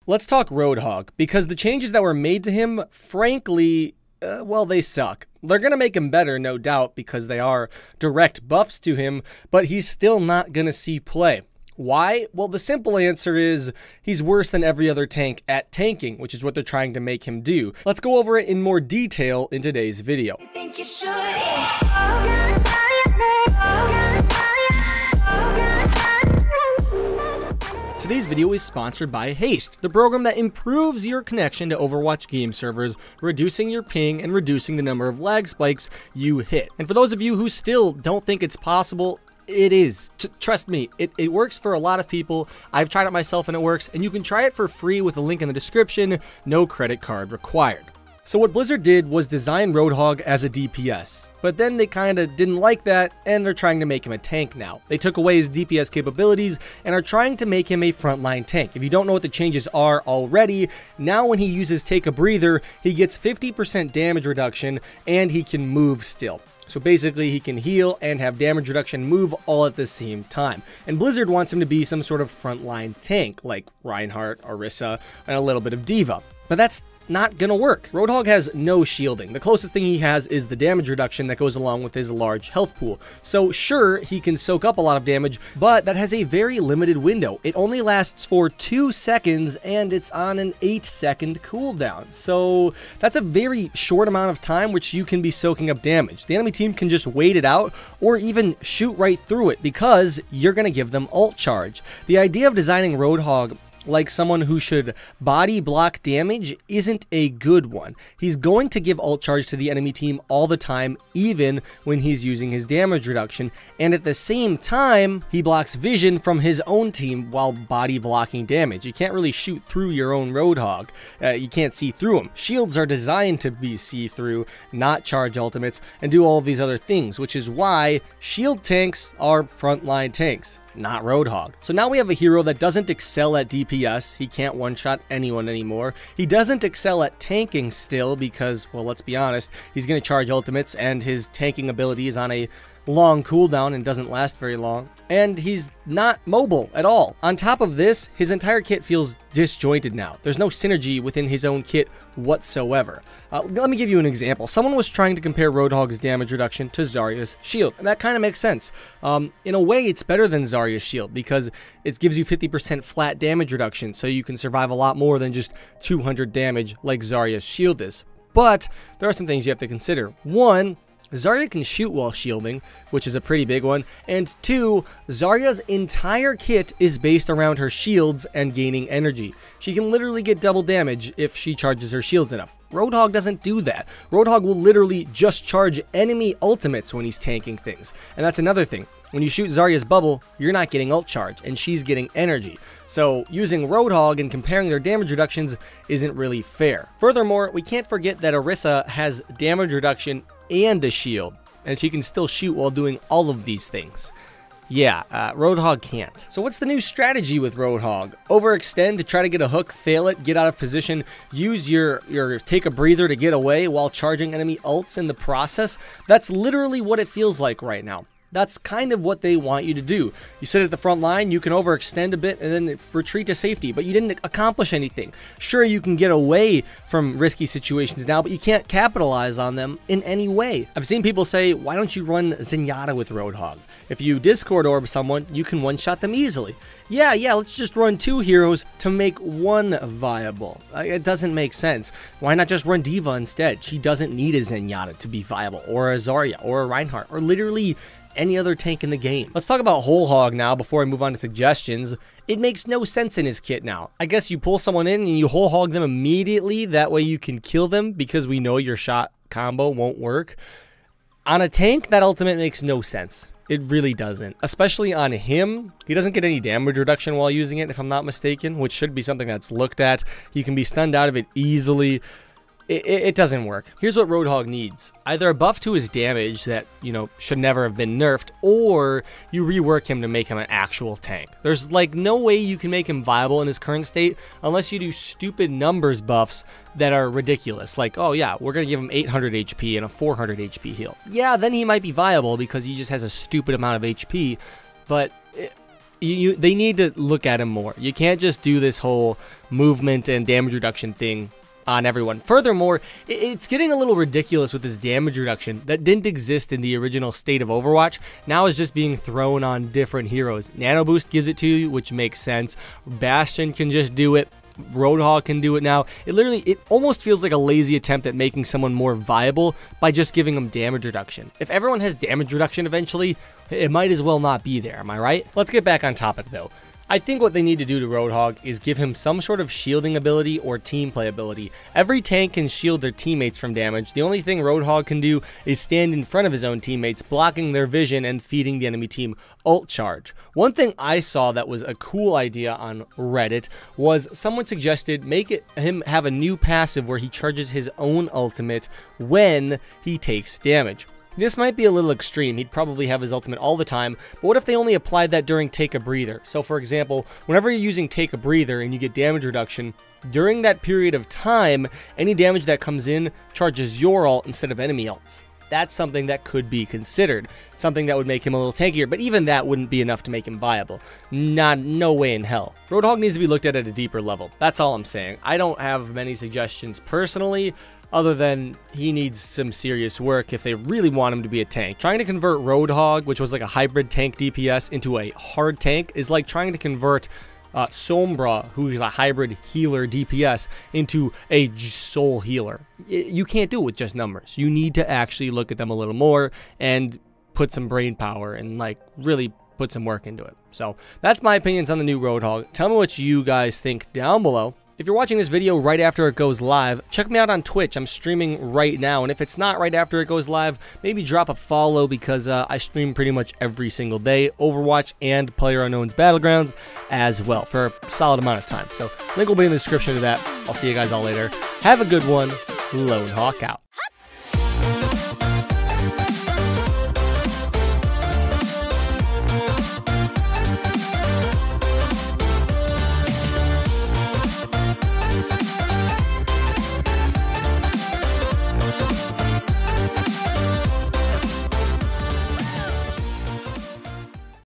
Let's talk Roadhog, because the changes that were made to him, frankly, well, they suck. They're going to make him better, no doubt, because they are direct buffs to him, but he's still not going to see play. Why? Well, the simple answer is he's worse than every other tank at tanking, which is what they're trying to make him do. Let's go over it in more detail in today's video. Today's video is sponsored by Haste, the program that improves your connection to Overwatch game servers, reducing your ping and reducing the number of lag spikes you hit. And for those of you who still don't think it's possible, it is. Trust me, it works for a lot of people. I've tried it myself and it works, and you can try it for free with a link in the description, no credit card required. So what Blizzard did was design Roadhog as a DPS, but then they kind of didn't like that, and they're trying to make him a tank now. They took away his DPS capabilities and are trying to make him a frontline tank. If you don't know what the changes are already, now when he uses Take a Breather, he gets 50% damage reduction, and he can move still. So basically, he can heal and have damage reduction move all at the same time. And Blizzard wants him to be some sort of frontline tank, like Reinhardt, Orisa, and a little bit of Diva. But that's not gonna work. Roadhog has no shielding. The closest thing he has is the damage reduction that goes along with his large health pool. So sure, he can soak up a lot of damage, but that has a very limited window. It only lasts for 2 seconds, and it's on an 8-second cooldown. So that's a very short amount of time which you can be soaking up damage. The enemy team can just wait it out or even shoot right through it because you're gonna give them ult charge. The idea of designing Roadhog like someone who should body block damage isn't a good one. He's going to give ult charge to the enemy team all the time, even when he's using his damage reduction, and at the same time, he blocks vision from his own team while body blocking damage. You can't really shoot through your own Roadhog. You can't see through them. Shields are designed to be see-through, not charge ultimates, and do all of these other things, which is why shield tanks are frontline tanks, not Roadhog. So now we have a hero that doesn't excel at DPS. He can't one-shot anyone anymore. He doesn't excel at tanking still because, well, let's be honest, he's going to charge ultimates and his tanking ability is on a long cooldown and doesn't last very long. And he's not mobile at all. On top of this, his entire kit feels disjointed now. There's no synergy within his own kit whatsoever. Let me give you an example. Someone was trying to compare Roadhog's damage reduction to Zarya's shield, and that kind of makes sense. In a way, it's better than Zarya's shield because it gives you 50% flat damage reduction, so you can survive a lot more than just 200 damage like Zarya's shield is. But there are some things you have to consider. One, Zarya can shoot while shielding, which is a pretty big one, and 2, Zarya's entire kit is based around her shields and gaining energy. She can literally get double damage if she charges her shields enough. Roadhog doesn't do that. Roadhog will literally just charge enemy ultimates when he's tanking things, and that's another thing. When you shoot Zarya's bubble, you're not getting ult charge, and she's getting energy. So using Roadhog and comparing their damage reductions isn't really fair. Furthermore, we can't forget that Orisa has damage reduction and a shield, and she can still shoot while doing all of these things. Yeah, Roadhog can't. So what's the new strategy with Roadhog? Overextend to try to get a hook, fail it, get out of position, use your take a breather to get away while charging enemy ults in the process? That's literally what it feels like right now. That's kind of what they want you to do. You sit at the front line, you can overextend a bit and then retreat to safety, but you didn't accomplish anything. Sure, you can get away from risky situations now, but you can't capitalize on them in any way. I've seen people say, why don't you run Zenyatta with Roadhog? If you Discord orb someone, you can one-shot them easily. Yeah, let's just run 2 heroes to make one viable. It doesn't make sense. Why not just run Diva instead? She doesn't need a Zenyatta to be viable, or a Zarya, or a Reinhardt, or literally any other tank in the game. Let's talk about Whole Hog now before I move on to suggestions. It makes no sense in his kit now. I guess you pull someone in and you Whole Hog them immediately, that way you can kill them because we know your shot combo won't work. On a tank, that ultimate makes no sense. It really doesn't. Especially on him, he doesn't get any damage reduction while using it, if I'm not mistaken, which should be something that's looked at. He can be stunned out of it easily. It doesn't work. Here's what Roadhog needs. Either a buff to his damage that, you know, should never have been nerfed, or you rework him to make him an actual tank. There's like no way you can make him viable in his current state unless you do stupid numbers buffs that are ridiculous. Like, oh yeah, we're gonna give him 800 HP and a 400 HP heal. Yeah, then he might be viable because he just has a stupid amount of HP, but they need to look at him more. You can't just do this whole movement and damage reduction thing on everyone. Furthermore, it's getting a little ridiculous with this damage reduction that didn't exist in the original state of Overwatch. Now is just being thrown on different heroes. Nano Boost gives it to you, which makes sense. Bastion can just do it. Roadhog can do it now. It almost feels like a lazy attempt at making someone more viable by just giving them damage reduction. If everyone has damage reduction eventually, it might as well not be there, am I right? Let's get back on topic though. I think what they need to do to Roadhog is give him some sort of shielding ability or team play ability. Every tank can shield their teammates from damage. The only thing Roadhog can do is stand in front of his own teammates, blocking their vision and feeding the enemy team ult charge. One thing I saw that was a cool idea on Reddit was someone suggested him have a new passive where he charges his own ultimate when he takes damage. This might be a little extreme. He'd probably have his ultimate all the time, but what if they only applied that during Take a Breather? So for example, whenever you're using Take a Breather and you get damage reduction, during that period of time, any damage that comes in charges your ult instead of enemy ults. That's something that could be considered, something that would make him a little tankier, but even that wouldn't be enough to make him viable. No way in hell. Roadhog needs to be looked at a deeper level. That's all I'm saying. I don't have many suggestions personally, other than he needs some serious work if they really want him to be a tank. Trying to convert Roadhog, which was like a hybrid tank DPS, into a hard tank is like trying to convert Sombra, who is a hybrid healer DPS, into a soul healer. You can't do it with just numbers. You need to actually look at them a little more and put some brain power and like really put some work into it. So that's my opinions on the new Roadhog. Tell me what you guys think down below. If you're watching this video right after it goes live, check me out on Twitch. I'm streaming right now, and if it's not right after it goes live, maybe drop a follow because I stream pretty much every single day, Overwatch and PlayerUnknown's Battlegrounds as well for a solid amount of time. So link will be in the description to that. I'll see you guys all later. Have a good one. Roadhog out.